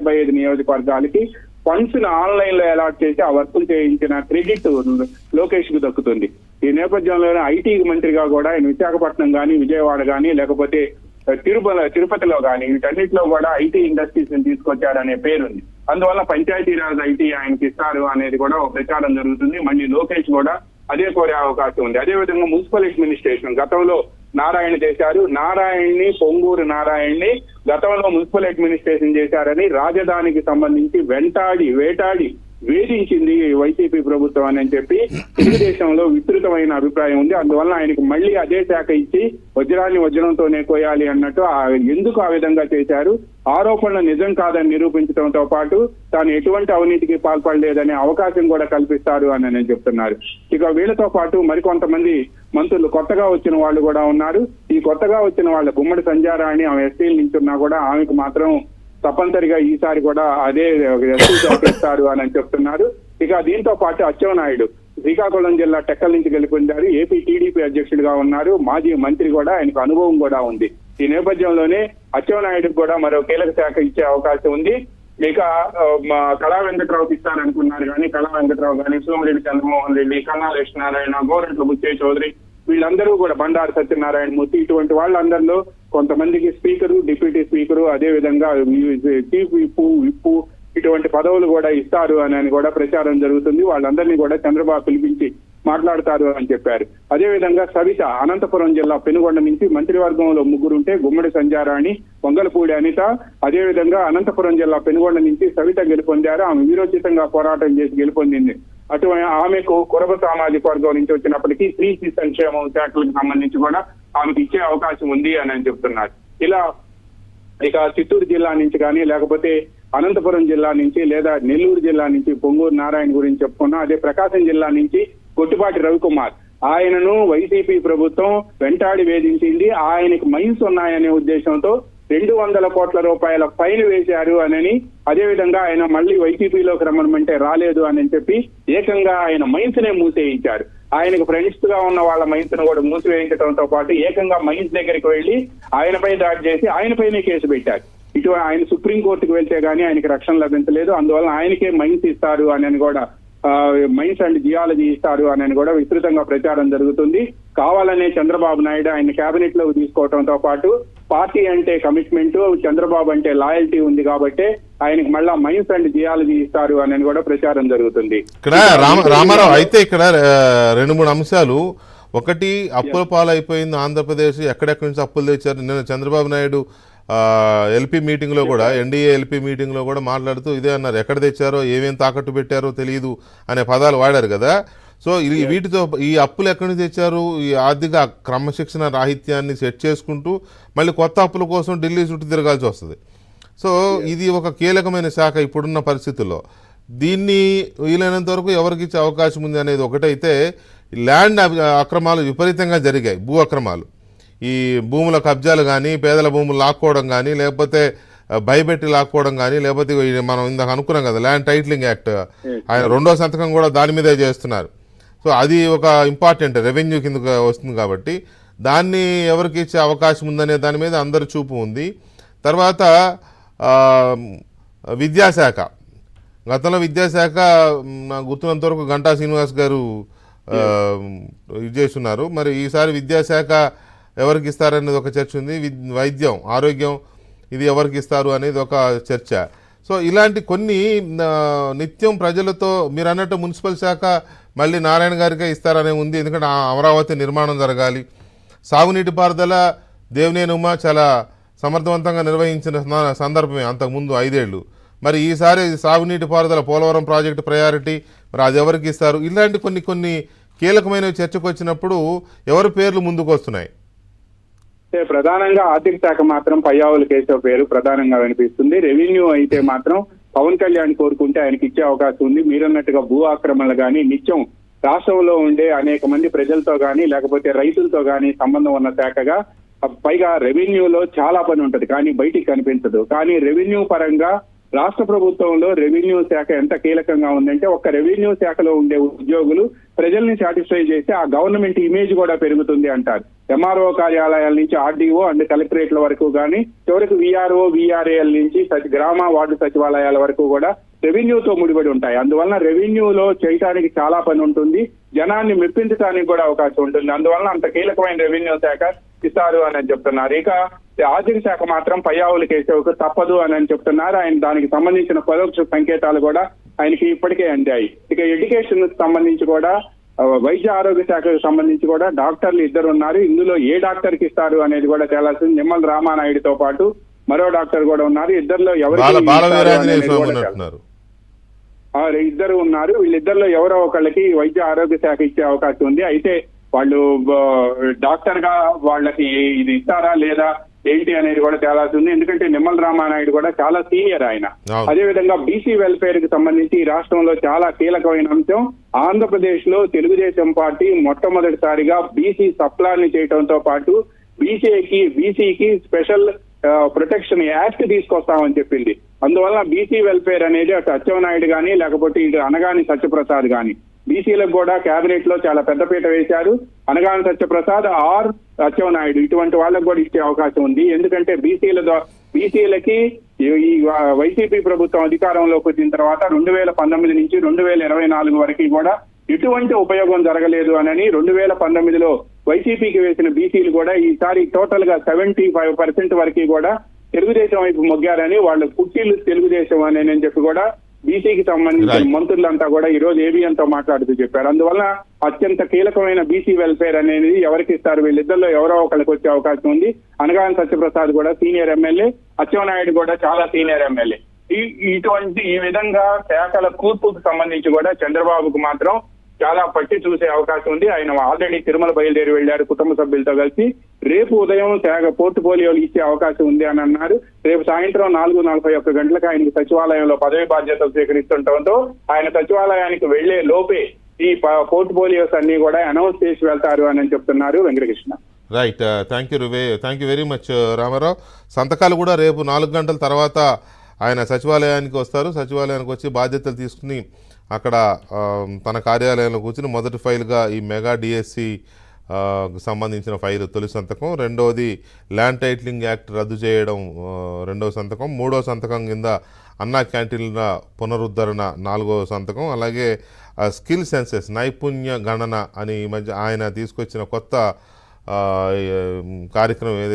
175 నియోజకవర్గాలకి funds ను online లో allot చేసి ఆ వర్కులు చేయించిన క్రెడిట్ లోకేష్ కు దక్కుతుంది. ఈ నేపథ్యంలోనే ఐటీ మంత్రిగా కూడా ఆయన విశాఖపట్నం గానీ, విజయవాడ గానీ, లేకపోతే తిరుపతిలో గానీ వీటన్నిటిలో కూడా ఐటీ ఇండస్ట్రీస్ ని తీసుకొచ్చారనే పేరుంది. అందువల్ల పంచాయతీరాజ్ ఐటీ ఆయనకి ఇస్తారు అనేది కూడా ఒక ప్రచారం జరుగుతుంది. మళ్ళీ లోకేష్ కూడా అదే కోరే అవకాశం ఉంది. అదే విధంగా మున్సిపల్ అడ్మినిస్ట్రేషన్ గతంలో నారాయణ చేశారు. పొంగూరు నారాయణని గతంలో మున్సిపల్ అడ్మినిస్ట్రేషన్ చేశారని రాజధానికి సంబంధించి వేటాడి వేధించింది వైసీపీ ప్రభుత్వం అని చెప్పి తెలుగుదేశంలో విస్తృతమైన అభిప్రాయం ఉంది. అందువల్ల ఆయనకు మళ్ళీ అదే శాఖ ఇచ్చి వజ్రాన్ని వజ్రంతోనే కోయాలి అన్నట్టు ఎందుకు ఆ విధంగా చేశారు, ఆరోపణలు నిజం కాదని నిరూపించడంతో పాటు తాను ఎటువంటి అవినీతికి పాల్పడలేదనే అవకాశం కూడా కల్పిస్తారు అని నేను చెప్తున్నారు. ఇక వీళ్ళతో పాటు మరికొంతమంది మంత్రులు కొత్తగా వచ్చిన వాళ్ళు కూడా ఉన్నారు. ఈ కొత్తగా వచ్చిన వాళ్ళ గుమ్మడి సంధ్యారాణి ఆమె ఎస్టీల నుంచి ఉన్నా కూడా ఆమెకు మాత్రం తప్పనిసరిగా ఈసారి కూడా అదే ఎస్టీ ఇస్తారు అని చెప్తున్నారు. ఇక దీంతో పాటు అచ్చెన్నాయుడు శ్రీకాకుళం జిల్లా టెక్కల్ నుంచి గెలుపొందారు. ఏపీ టీడీపీ అధ్యక్షుడిగా ఉన్నారు. మాజీ మంత్రి కూడా, ఆయనకు అనుభవం కూడా ఉంది. ఈ నేపథ్యంలోనే అచ్చెన్నాయుడుకు కూడా మరో కీలక శాఖ ఇచ్చే అవకాశం ఉంది. ఇక కళా వెంకట్రావుకి ఇస్తారనుకున్నారు కానీ కళా వెంకట్రావు కానీ, సోమిరెడ్డి చంద్రమోహన్ రెడ్డి, కన్నా లక్ష్మీనారాయణ, గోరంట్ల బుచ్చయ్య చౌదరి వీళ్ళందరూ కూడా, బండారు సత్యనారాయణ మూర్తి, ఇటువంటి వాళ్ళందరిలో కొంతమందికి స్పీకరు, డిప్యూటీ స్పీకరు, అదే విధంగా చీఫ్ విప్పు ఇటువంటి పదవులు కూడా ఇస్తారు అని కూడా ప్రచారం జరుగుతుంది. వాళ్ళందరినీ కూడా చంద్రబాబు పిలిపించి మాట్లాడతారు అని చెప్పారు. అదే విధంగా సవిత అనంతపురం జిల్లా పెనుగొండ నుంచి మంత్రివర్గంలో ముగ్గురుంటే గుమ్మడి సంధ్యారాణి, వంగలపూడి అనిత, అదే విధంగా అనంతపురం జిల్లా పెనుగొండ నుంచి సవిత గెలుపొందారు. ఆమె వీరోచితంగా పోరాటం చేసి గెలుపొందింది. అటువంటి ఆమెకు కురబ సామాజిక వర్గం నుంచి వచ్చినప్పటికీ స్త్రీ సంక్షేమం శాఖలకు సంబంధించి కూడా ఆమెకు ఇచ్చే అవకాశం ఉంది అని చెప్తున్నారు. ఇలా ఇక చిత్తూరు జిల్లా నుంచి కానీ, లేకపోతే అనంతపురం జిల్లా నుంచి, లేదా నెల్లూరు జిల్లా నుంచి పొంగూరు నారాయణ గురించి చెప్పుకున్నా, అదే ప్రకాశం జిల్లా నుంచి కొట్టిపాటి రవికుమార్, ఆయనను వైసీపీ ప్రభుత్వం వెంటాడి వేధించింది. ఆయనకు మైన్స్ ఉన్నాయనే ఉద్దేశంతో 200 కోట్ల రూపాయల ఫైన్ వేశారు అని, అదేవిధంగా ఆయన మళ్ళీ వైసీపీలోకి రమ్మనమంటే రాలేదు అని చెప్పి ఏకంగా ఆయన మైన్స్ నే మూసేయించారు. ఆయనకు ఫ్రెండ్స్ గా ఉన్న వాళ్ళ మైన్స్ ను కూడా మూసివేయించడంతో పాటు ఏకంగా మైన్స్ దగ్గరికి వెళ్లి ఆయనపై దాడి చేసి ఆయనపైనే కేసు పెట్టారు. ఇటు ఆయన సుప్రీంకోర్టుకు వెళ్తే గానీ ఆయనకి రక్షణ లభించలేదు. అందువల్ల ఆయనకే మైన్స్ ఇస్తారు అని కూడా, మైన్స్ అండ్ జియాలజీ ఇస్తారు అని కూడా విస్తృతంగా ప్రచారం జరుగుతుంది. కావాలనే చంద్రబాబు నాయుడు ఆయన కేబినెట్ లోకి తీసుకోవడంతో పాటు పార్టీ అంటే కమిట్మెంట్, చంద్రబాబు అంటే లాయల్టీ ఉంది కాబట్టి ఆయనకు మళ్ళా మైన్స్ అండ్ జియాలజీ ఇస్తారు అని కూడా ప్రచారం జరుగుతుంది. ఇక్కడ రామారావు అయితే ఇక్కడ 2-3 అంశాలు. ఒకటి, అప్పుల పాలైపోయింది ఆంధ్రప్రదేశ్, ఎక్కడెక్కడి నుంచి అప్పులు తెచ్చారు. నిన్న చంద్రబాబు నాయుడు ఎల్పీ మీటింగ్ లో కూడా, ఎన్డీఏ ఎల్పీ మీటింగ్ లో కూడా మాట్లాడుతూ ఇదే అన్నారు, ఎక్కడ తెచ్చారో ఏమేం తాకట్టు పెట్టారో తెలియదు అనే పదాలు వాడారు కదా. సో వీటితో ఈ అప్పులు ఎక్కడి నుంచి తెచ్చారు, ఈ ఆర్థిక క్రమశిక్షణ రాహిత్యాన్ని సెట్ చేసుకుంటూ మళ్ళీ కొత్త అప్పుల కోసం ఢిల్లీ చుట్టూ తిరగాల్సి వస్తుంది. సో ఇది ఒక కీలకమైన శాఖ ఇప్పుడున్న పరిస్థితుల్లో. దీన్ని వీలైనంత వరకు ఎవరికి ఇచ్చే అవకాశం ఉంది అనేది ఒకటైతే, ల్యాండ్ అక్రమాలు విపరీతంగా జరిగాయి. భూ అక్రమాలు, ఈ భూముల కబ్జాలు కానీ, పేదల భూములు లాక్కోవడం కానీ, లేకపోతే భయపెట్టి లాక్కోవడం కానీ, లేకపోతే మనం ఇందాక అనుకున్నాం కదా ల్యాండ్ టైటిలింగ్ యాక్ట్, ఆయన 2వ సంతకం కూడా దాని మీదే చేస్తున్నారు. సో అది ఒక ఇంపార్టెంట్ రెవెన్యూ కింద వస్తుంది కాబట్టి దాన్ని ఎవరికి ఇచ్చే అవకాశం ఉందనే దాని మీద అందరి చూపు ఉంది. తర్వాత విద్యాశాఖ, గతంలో విద్యాశాఖ నాకు గుర్తున్నంత వరకు గంటా శ్రీనివాస్ గారు ఇది చేస్తున్నారు. మరి ఈసారి విద్యాశాఖ ఎవరికి ఇస్తారనేది ఒక చర్చ ఉంది. వైద్యం, ఆరోగ్యం ఇది ఎవరికి ఇస్తారు అనేది ఒక చర్చ. సో ఇలాంటి కొన్ని నిత్యం ప్రజలతో, మీరు అన్నట్టు మున్సిపల్ శాఖ మళ్ళీ నారాయణ గారికే ఇస్తారనే ఉంది. ఎందుకంటే అమరావతి నిర్మాణం జరగాలి. సాగునీటి పారుదల దేవినేని ఉమా చాలా సమర్థవంతంగా నిర్వహించిన సందర్భమే అంతకుముందు 5 ఏళ్ళు. మరి ఈసారి సాగునీటి పారుదల పోలవరం ప్రాజెక్టు ప్రయారిటీ, మరి అది ఎవరికి ఇస్తారు? ఇలాంటి కొన్ని కీలకమైన చర్చకు వచ్చినప్పుడు ఎవరి పేర్లు ముందుకు వస్తున్నాయి? ప్రధానంగా ఆర్థిక శాఖ మాత్రం పయ్యావుల కేశవ్ పేరు ప్రధానంగా వినిపిస్తుంది. రెవెన్యూ అయితే మాత్రం పవన్ కళ్యాణ్ కోరుకుంటే ఆయనకి ఇచ్చే అవకాశం ఉంది. మీరన్నట్టుగా భూ ఆక్రమణలు కానీ, నిత్యం రాష్ట్రంలో ఉండే అనేక మంది ప్రజలతో కానీ, లేకపోతే రైతులతో కానీ సంబంధం ఉన్న శాఖగా, పైగా రెవెన్యూలో చాలా పని ఉంటది కానీ బయటికి కనిపించదు. కానీ రెవెన్యూ పరంగా రాష్ట్ర ప్రభుత్వంలో రెవెన్యూ శాఖ ఎంత కీలకంగా ఉందంటే, ఒక్క రెవెన్యూ శాఖలో ఉండే ఉద్యోగులు ప్రజల్ని సాటిస్ఫై చేస్తే ఆ గవర్నమెంట్ ఇమేజ్ కూడా పెరుగుతుంది అంటారు. ఎంఆర్ఓ కార్యాలయాల నుంచి ఆర్డీఓ అండ్ కలెక్టరేట్ల వరకు కానీ చివరికి విఆర్ఓ విఆర్ఏఎల్ నుంచి గ్రామ వార్డు సచివాలయాల వరకు కూడా రెవెన్యూతో ముడిపడి ఉంటాయి. అందువలన రెవెన్యూలో చేయడానికి చాలా పని ఉంటుంది, జనాన్ని మెప్పించడానికి కూడా అవకాశం ఉంటుంది. అందువలన అంత కీలకమైన రెవెన్యూ శాఖ ఇస్తారు అని చెప్తున్నారు. ఇక ఆర్థిక శాఖ మాత్రం పయ్యావుల కేశవకు తప్పదు అని చెప్తున్నారు. ఆయన దానికి సంబంధించిన పరోక్ష సంకేతాలు కూడా ఆయనకి ఇప్పటికే అందాయి. ఇక ఎడ్యుకేషన్ సంబంధించి కూడా వైద్య ఆరోగ్య శాఖకు సంబంధించి కూడా డాక్టర్లు ఇద్దరు ఉన్నారు. ఇందులో ఏ డాక్టర్ కి ఇస్తారు అనేది కూడా తేలాల్సింది. నిమ్మల రామానాయుడుతో పాటు మరో డాక్టర్ కూడా ఉన్నారు. ఇద్దరిలో ఇద్దరు ఉన్నారు. వీళ్ళిద్దరిలో ఎవరో ఒకళ్ళకి వైద్య ఆరోగ్య శాఖ ఇచ్చే అవకాశం ఉంది. అయితే వాళ్ళు డాక్టర్ గా వాళ్ళకి ఇది ఇస్తారా లేదా ఏంటి అనేది కూడా తేలాల్సి ఉంది. ఎందుకంటే నిమ్మల రామానాయుడు కూడా చాలా సీనియర్ ఆయన. అదేవిధంగా బీసీ వెల్ఫేర్ కి సంబంధించి ఈ రాష్ట్రంలో చాలా కీలకమైన అంశం. ఆంధ్రప్రదేశ్ లో తెలుగుదేశం పార్టీ మొట్టమొదటిసారిగా బీసీ సప్లాన్ని చేయడంతో పాటు బీసీకి స్పెషల్ ప్రొటెక్షన్ యాక్ట్ తీసుకొస్తామని చెప్పింది. అందువల్ల బీసీ వెల్ఫేర్ అనేది అటు అచ్చెన్నాయుడు గాని లేకపోతే ఇటు అనగాని సత్యప్రసాద్ గాని బీసీలకు కూడా కేబినెట్ లో చాలా పెద్దపీట వేశారు. అనగాని సత్యప్రసాద్ ఆర్ అచ్చెన్నాయుడు ఇటువంటి వాళ్ళకు కూడా ఇచ్చే అవకాశం ఉంది. ఎందుకంటే బీసీలకి ఈ వైసీపీ ప్రభుత్వం అధికారంలోకి వచ్చిన తర్వాత 2019 నుంచి 2024 వరకు కూడా ఎటువంటి ఉపయోగం జరగలేదు అని 2019లో వైసీపీకి వేసిన బీసీలు కూడా ఈసారి టోటల్ గా 75% వరకు కూడా తెలుగుదేశం వైపు మొగ్గారని వాళ్ళు పుట్టిల్లు తెలుగుదేశం అని చెప్పి కూడా బీసీకి సంబంధించిన మంత్రులంతా కూడా ఈ రోజు ఏబిఎన్తో మాట్లాడుతూ చెప్పారు. అందువల్ల అత్యంత కీలకమైన బీసీ వెల్ఫేర్ అనేది ఎవరికి ఇస్తారు? వీళ్ళిద్దరిలో ఎవరో ఒకరికి వచ్చే అవకాశం ఉంది. అనగాని సత్యప్రసాద్ కూడా సీనియర్ ఎమ్మెల్యే, అచ్చెన్నాయుడు కూడా చాలా సీనియర్ ఎమ్మెల్యే. ఈ విధంగా శాఖల కూర్పుకు సంబంధించి కూడా చంద్రబాబుకు మాత్రం చాలా పట్టి చూసే అవకాశం ఉంది. ఆయన ఆల్రెడీ తిరుమల బయలుదేరి వెళ్లారు కుటుంబ సభ్యులతో కలిసి. రేపు ఉదయం శాఖ పోర్టుఫోలియోలు ఇచ్చే అవకాశం ఉంది అని అన్నారు. రేపు సాయంత్రం 4:41 గంటలకు ఆయనకు సచివాలయంలో పదవి బాధ్యతలు స్వీకరిస్తుండటంతో ఆయన సచివాలయానికి వెళ్లే లోపే ఈ పోర్టుఫోలియోస్ అన్ని కూడా అనౌన్స్ చేసి వెళ్తారు అని చెప్తున్నారు Venkatakrishna. Right, thank you very much Ramarao. సంతకాలు కూడా రేపు 4 గంటల తర్వాత ఆయన సచివాలయానికి వస్తారు. సచివాలయానికి వచ్చి బాధ్యతలు తీసుకుని అక్కడ తన కార్యాలయంలో కూర్చుని మొదటి ఫైల్గా ఈ మెగా డిఎస్సి సంబంధించిన ఫైల్ తొలి సంతకం, రెండవది ల్యాండ్ టైటిలింగ్ యాక్ట్ రద్దు చేయడం రెండవ సంతకం, మూడవ సంతకం కింద అన్నా క్యాంటీన్ల పునరుద్ధరణ నాలుగవ సంతకం, అలాగే స్కిల్ సెన్సెస్ నైపుణ్య గణన అని ఈ మధ్య ఆయన తీసుకొచ్చిన కొత్త కార్యక్రమం ఏదైతే